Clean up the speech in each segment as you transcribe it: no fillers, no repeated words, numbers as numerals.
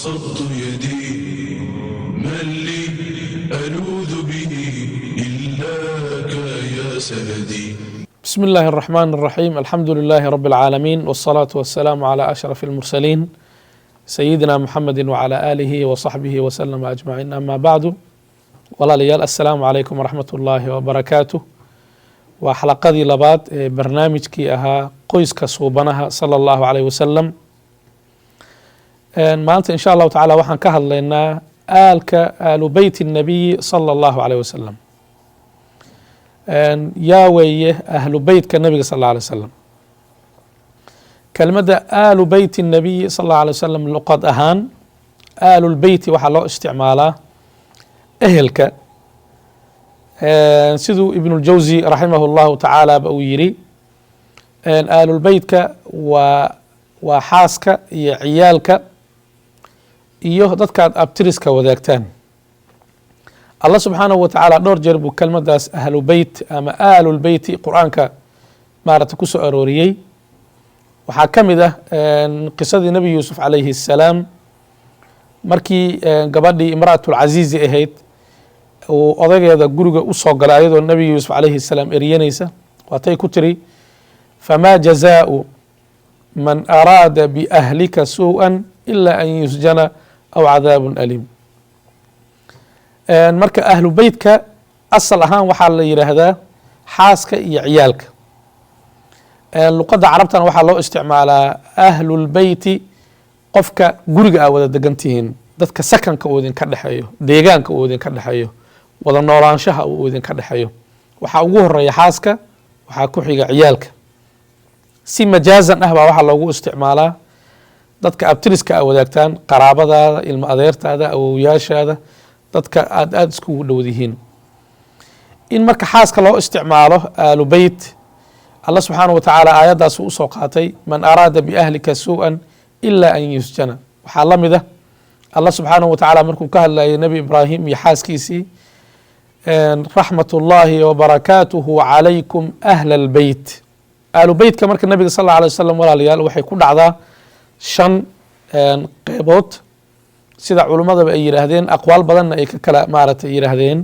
بسطت يدي من لي ألوذ به إلاك يا سندي. بسم الله الرحمن الرحيم. الحمد لله رب العالمين، والصلاة والسلام على أشرف المرسلين سيدنا محمد وعلى آله وصحبه وسلم أجمعين. أما بعد، walaalayaal assalaamu calaykum waraxmat ullaahi wabarakaatuh. waa xalaqadii labaad ee barnaamijkii ahaa qoyska suubanaha sala allahu calayh wasalam. maanta insha allahu tacaala waxaan ka hadlaynaa aalu beyti nabiyi sala allahu calayh wasalam. yaa weeye ahlu beytka nabiga sal alla alay wasalam. kelmadda aalu beyti nabiyi sal allahu alay wasalam luqad ahaan aalulbeyti waxaa loo isticmaalaa ehelka, siduu ibnuljawsi raximahu llahu tacaala ba uu yidhi, aalulbeytka waa xaaska iyo ciyaalka iyo dadkaad abtiriska wadaagtaan. allah subxaanahu wa tacaala dhowr jeer buu kelmadaas ahlu beyt ama aalulbeyti qur-aanka maaragta ku soo arooriyey. waxaa ka mid ah qisadii nebi yuusuf calayhi assalaam, markii gabadhii imra'atulcasiizi ahayd uu odageeda guriga u soo galay ayadoo nebi yuusuf calayhi salaam eryanaysa, waatay ku tiri famaa jazaau man araada biahlika suu-an ila an yusjana aw cadaabun aliim. marka ahlu beytka asal ahaan waxaa la yidhaahdaa xaaska iyo ciyaalka. luqadda carabtana waxaa loo isticmaalaa ahlulbeyti qofka guriga aa wada degan tihiin, dadka sakanka uu idinka dhexeeyo, deegaanka uu idinka dhexeeyo, wada noolaanshaha uu idinka dhexeeyo. waxaa ugu horeeya xaaska, waxaa ku xiga ciyaalka. si majaazan ah baa waxaa loogu isticmaalaa dadka abtiriska a wadaagtaan, qaraabadaada, ilmo adeertaada, awowyaashaada, dadka aada iskugu dhowdihiin. in marka xaaska loo isticmaalo aalu beyt, allah subxaanahu wa tacaala aayaddaasuu usoo qaatay man araada biahlika suu-an ila an yusjana. waxaa la mid ah allah subxaanahu wa tacaala markuu ka hadlayay nebi ibraahim iyo xaaskiisii, raxmat ullaahi wabarakaatuhu calaykum ahla albeyt. aalu beytka marka nabiga sal alla alay wasalam walaalayaal waxay ku dhacdaa 5 qeybood, sida culimmadaba ay yidhaahdeen, aqwaal badanna ay ka kala maaragtay yidhaahdeen.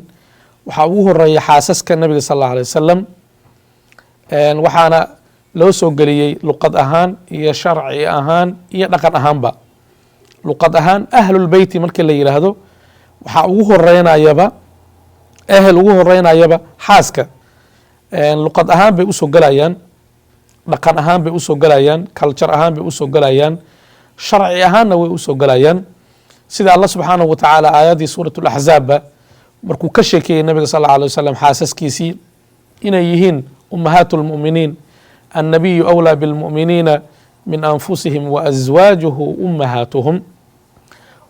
waxaa ugu horeeya xaasaska nabiga sal alla alay wasalam, waxaana loo soo geliyey luqad ahaan iyo sharci ahaan iyo dhaqan ahaanba. luqad ahaan ahlulbeyti markii la yidhaahdo waxaa ugu horeynayaba ehel ugu horeynayaba xaaska. luqad ahaan bay usoo gelayaan, dhaqan ahaan bay usoo gelayaan, culture ahaan bay usoo gelayaan, sharci ahaanna way usoo gelayaan. sida allah subxaanahu wa tacaala aayaddii suurat laxzaabba markuu ka sheekeeyey nabiga sal alla alay wasalam xaasaskiisii inay yihiin ummahaatu lmu'miniin, annabiyu awlaa bilmu'miniina min anfusihim wa aswaajuhu ummahaatuhum.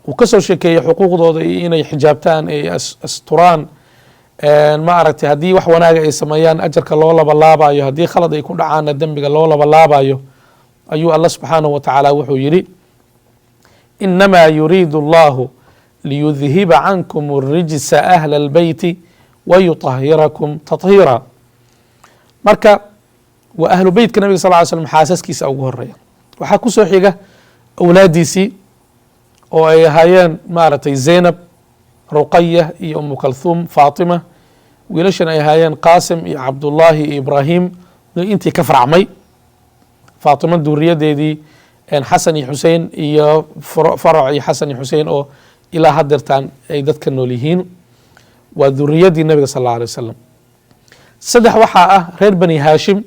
uu ka soo sheekeeyey xuquuqdooda iyo inay xijaabtaan, ay asturaan, ma aragtay haddii wax wanaaga ay sameeyaan ajarka loo labalaabayo, haddii khalad ay ku dhacaanna dembiga loo labalaabayo. ayuu allah subxaanahu wa tacaala wuxuu yidhi inamaa yuriidu allahu liyudhiba cankum اrijsa ahla albeyti wayuطahirakum taطhiira. marka waa ahlu beytka nabiga sal ly slm xaasaskiisa ugu horeeya. waxaa ku soo xiga awlaadiisii oo ay ahaayeen maaragtay zaynab, ruqaya iyo umu kalthum, faatima. wiilashan ay ahaayeen qaasim iyo cabdullaahi iyo ibraahim, intii ka faracmay. faatima duuriyadeedii xasan iyo xusein iyo farac iyo xasan iyo xusein oo ilaa hadeertaan ay dadka nool yihiin, waa duriyadii nabiga sal alla alay wasalam. 3 waxaa ah reer bani haashim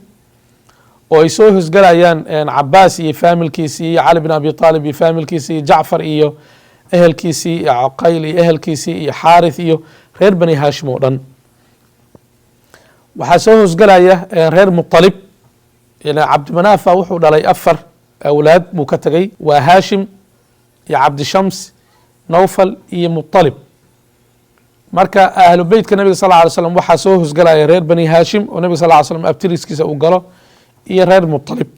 oo ay soo hosgalayaan cabaas iyo faamilkiisii, iyo cali bin abi aalib iyo faamilkiisii, iyo jacfar iyo ehelkiisii, iyo caqayl iyo ehelkiisii, iyo xaarith iyo reer bani haashim oo dhan. waxaa soo hosgalaya reer muطalib. cabdimanafa wuxuu dhalay 4 awlaad buu ka tegay, waa haashim iyo cabdishams, nawfal iyo muطalib. marka ahlu beytka nabiga sal lla alay slam waxaa soo hosgalaya reer bani haashim oo nabiga sal ly slam abtiriskiisa uu galo, iyo reer muطalib.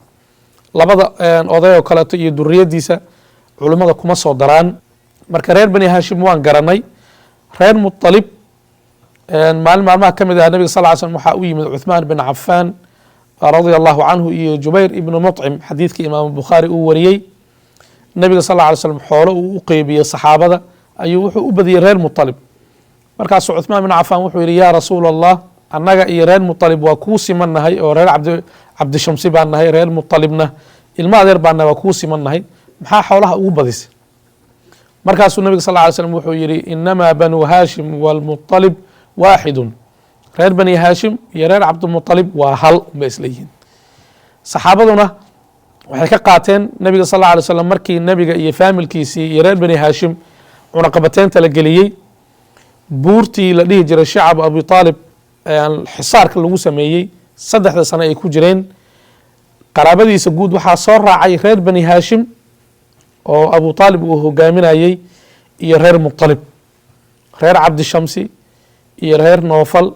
labada oday oo kaleeto iyo duriyadiisa culimmada kuma soo daraan. marka reer bani haashim waan garanay. reer muطalib maalin maalmaha ka mid ah nabiga sal ly slm waxaa u yimid cuثmaan bin cafaan radia allahu canhu iyo jubayr ibnu muطcim, xadiidka imaamu bukhaari uu wariyey. nabiga sal alla alay slam xoolo uu u qeybiyey saxaabada ayuu wuxuu u badiyey reer muطalib. markaasuu cuثmaan bin cafaan wuxuu yihi yaa rasuula allah annaga iyo reer muطalib waa kuu siman nahay oo reer cabdishamsi baan nahay, reer muطalibna ilma adeer baan nahay, waa kuu siman nahay, maxaa xoolaha ugu badisay? markaasuu nabiga sal lla alay slam wuxuu yihi inamaa banuu haashim wاlmuطalib waaxidun, reer bani haashim iyo reer cabdimuطalib waa hal unbay isla yihiin. saxaabaduna waxay ka qaateen nabiga sal lla alay slam markii nabiga iyo faamilkiisii iyo reer bani haashim cunaqabateynta la geliyey, buurtii la dhihi jiray shacab abi aalib xisaarka lagu sameeyey 3 sano ay ku jireen, qaraabadiisa guud waxaa soo raacay reer bani haashim oo abu aalib uu hogaaminayey iyo reer muطalib. reer cabdishamsi iyo reer noofal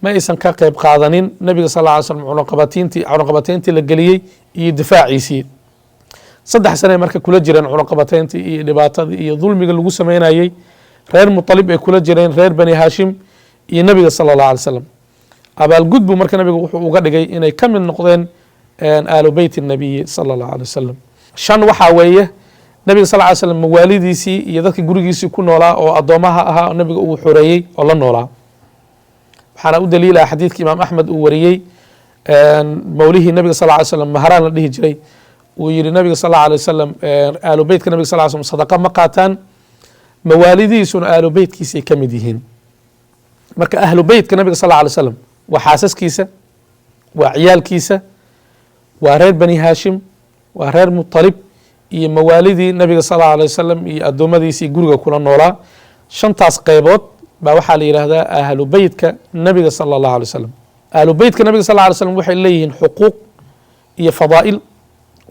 ma aysan ka qeyb qaadanin nabiga sal lla alay slam cunaqabateyntii la geliyey iyo difaaciisii. 3 sane marka kula jireen cunaqabateyntii iyo dhibaatadii iyo dulmiga lagu sameynayey. reer muطalib ay kula jireen reer bani haashim iyo nabiga sala اllah alay slam. abaalgud buu marka nabiga wuxuu uga dhigay inay ka mid noqdeen aalu beyt الnabiyi sala اllah alay wasalam. 5 waxaa weeye nabiga sal ly slam mawaalidiisii iyo dadka gurigiisii ku noolaa oo addoomaha ahaa nabiga uu xoreeyey oo la noolaa. waxaana u daliila xadiidka imaam axmed uu wariyey mawlihii nabiga sal ly slam maharaan la dhihi jiray, uu yihi nabiga sal lla alay wasalam aalu beytka nabiga sal ly slam sadaqa ma qaataan, mawaalidiisuna aalu beytkiisay ka mid yihiin. marka ahlu beytka nabiga sal lla alay slam waa xaasaskiisa, waa ciyaalkiisa, waa reer bani haashim, waa reer muطalib iyo mawaalidii nabiga sal lla alay wasalam iyo addoommadiisii guriga kula noolaa. 5taas qeybood baa waxaa la yihahdaa ahlu beytka nabiga sala اllahu alay wasalam. ahlu beytka nabiga sal lla alay slam waxay leeyihiin xuquuq iyo fadaa'il.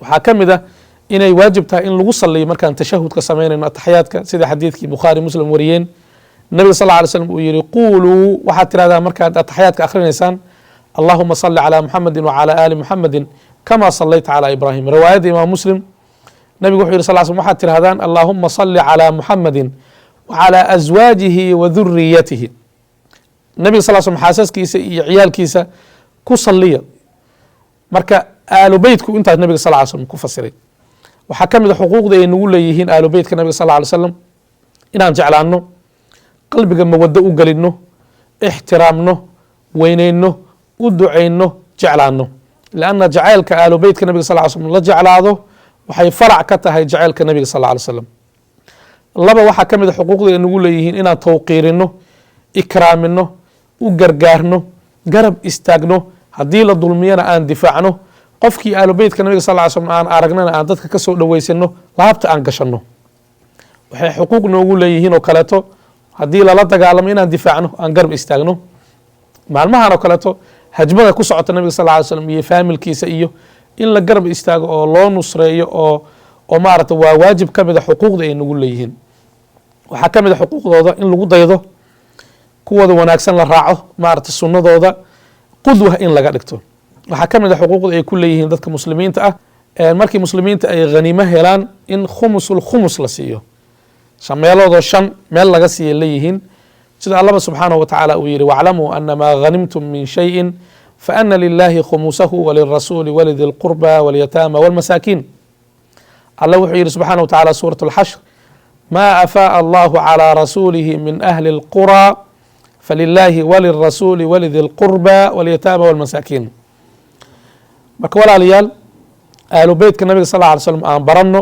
waxaa ka mid ah inay waajib tahay in lagu saliyo markaan tashahudka samaynayno ataxiyaadka, sida xadiidkii bukhaari muslim wariyeen. nabiga sal lla alay slam uu yihi quuluu waxaad tirahdaa markaad ataxiyaadka akhrinaysaan allahuma sali calى muxamedi wacalى ali muxamedi kama salayta calى ibrahim. riwaayadda imaam muslim nabigu wuxuu yihi sal slam waxaad tirahdaan allahuma sali calى muxamedi wacalى aswaajihi wa duriyatihi. nabiga sal slm xaasaskiisa iyo ciyaalkiisa ku saliya. marka aalu beytku intaas nabiga sal ly slm ku fasiray. waxaa ka mid a xuquuqda ay nagu leeyihiin aalu beytka nabiga sal ly slam inaan jeclaano, qalbiga mawado u gelino, ixtiraamno, weyneyno, u duceyno, jeclaano. lanna jacaylka aalu beytka nabiga sal ly slm la jeclaado waxay farac ka tahay jacaylka nabiga sal ly slam. 2 waxaa ka mid a xuquuqda ay nagu leeyihiin inaan tawqiirino, ikraamino, u gargaarno, garab istaagno, haddii la dulmiyana aan difaacno, qofkii aalu beytka nabiga sal ly slm aan aragnana aan dadka kasoo dhaweysano, laabta aan gashanno. waxay xuquuq noogu leeyihiin oo kaleeto haddii lala dagaalamo inaan difaacno, aan garab istaagno. maalmahan oo kaleeto hajmada ku socota nabiga sal ly slam iyo faamilkiisa iyo in la garab istaago oo loo nusreeyo oo maarata waa waajib ka mid a xuquuqda ay nagu leeyihiin. waxaa ka mid a xuquuqdooda in lagu daydo, kuwooda wanaagsan la raaco, maarata sunnadooda qudwa in laga dhigto. waxaa ka mid a xuquuqda ay ku leeyihiin dadka muslimiinta ah markii muslimiinta ay haniimo helaan in khumusulkhumus la siiyo, 5 meeloodoo 5 meel laga siiyay leeyihiin. sida allaba subxaanahu watacaala uu yihi waclamuu anamaa hanimtum min shayin faana lilahi khumusahu walirasuuli walidi lqurba walyataama walmasaakiin. alla wuxuu yihi subxaanahu watacaala suurat اlxashr ma afaaءa allahu calى rasuulihi min ahli اlqurى falilaahi walirasuuli walidi lqurba walyataama walmasaakiin. marka walaalayaal aalu beytka nabiga sal lla alay slam aan baranno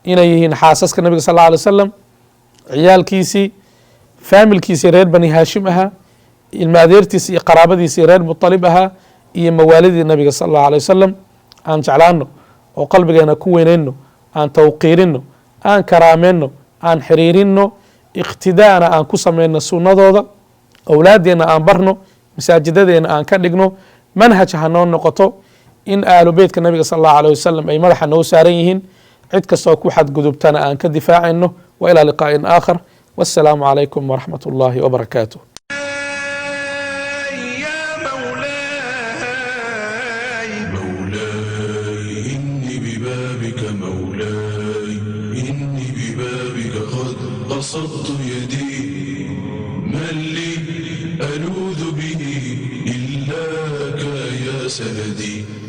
inay yihiin xaasaska nabiga sal lla alay wasalam, ciyaalkiisii, faamilkiisii reer bani haashim ahaa, ilma adeertiisii iyo qaraabadiisii reer muطalib ahaa iyo mawaalidii nabiga sal اllahu alay wasalam aan jeclaano oo qalbigeena ku weyneyno, aan tawqiirino, aan karaameyno, aan xiriirino, iqtidaana aan ku sameyno sunnadooda, awlaadeenna aan barno, masaajidadeena aan ka dhigno, manhaj hanoo noqoto in aalu beytka nabiga sal اllahu alيه wasalam ay madaxa noo saaran yihiin, cid kastoo ku xadgudubtana aan ka difaacayno. wa ilى liqaaءin aakhar wassalaamu calaykum waraxmat اllahi wbarakaatuh. بسطت يدي من لي ألوذ به إلاك يا سندي.